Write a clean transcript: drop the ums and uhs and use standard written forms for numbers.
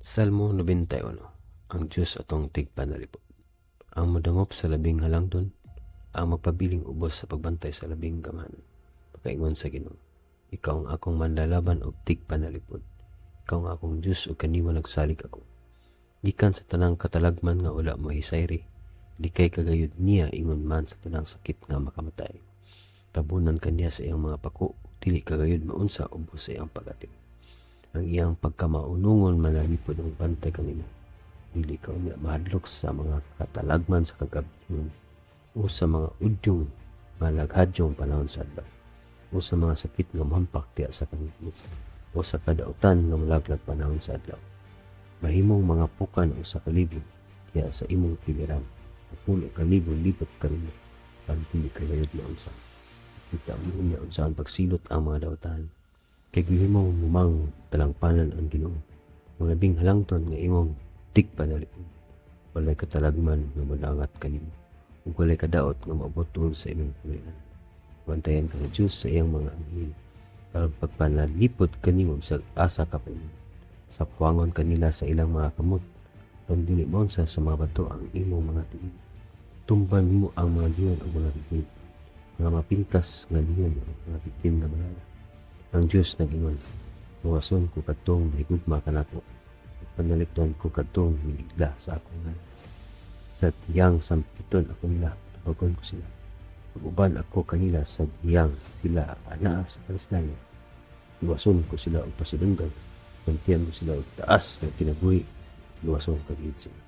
Salmo 91. Ang Diyos atong tigpanalipod. Ang madangop sa labing halangdon, ang magpabiling ubos sa pagbantay sa labing gamanan. Pagkaingon sa Ginoo, ikaw ang akong manlalaban o tigpanalipod. Ikaw ang akong Diyos o kanimo nagsalig ako. Gikan sa tanang katalagman nga wala mo hisayri, likay kagayod niya ingon man sa tanang sakit nga makamatay. Tabunan kaniya sa iyang mga pako, dili kagayod maunsa ubos sa iyang pagatip. Ang iyang pagkamaunungon manalipod ang bantay kanina. Dili ka niya mahadlok sa mga katalagman sa kagabiyon o sa mga udyong malaghadyong panahon sa adlaw o sa mga sakit nga mahampak tiya sa kanina o sa kadautan nga malaglag panahon sa adlaw. Mahimong mga pukan o sa kalibog tiya sa imong piliran at puno kalibog-libot kanina pantili kagayod na unsa. Kita mo niya unsahan pagsilot ang mga dautan. Kay gihimo mumang talangpanan ang Ginoo. Mga bing halangton nga imong tigpanalipod. Walay katalagman nga madangat kanimo. Ug walay kadaot nga maabot sa imong pulian. Bantayan ka ng Diyos sa iyang mga anghel. Para pagpanalipod kanimo sa asa ka pa nimo. Sa puwangon kanila sa ilang mga kamot. Kung dili maunsa sa mga bato ang imong mga tiil. Tumban mo ang mga diyon ang mga biktim. Mga mapintas nga diyon ang mga biktim na malala. Ang Diyos nag-ingon, luwason ko katong mahigugma ka nako. Panalipdan ko katong miligla sa akong nga. Sa tiyang sampiton ako nila, tabagon ko sila. Pag-uban ako kanila sa tiyang sila anaa sa kalisdayan. Luwason ko sila o pasilungan. Pantiyan ko sila o taas ng kinabuhi. Luwason ko kagid sila.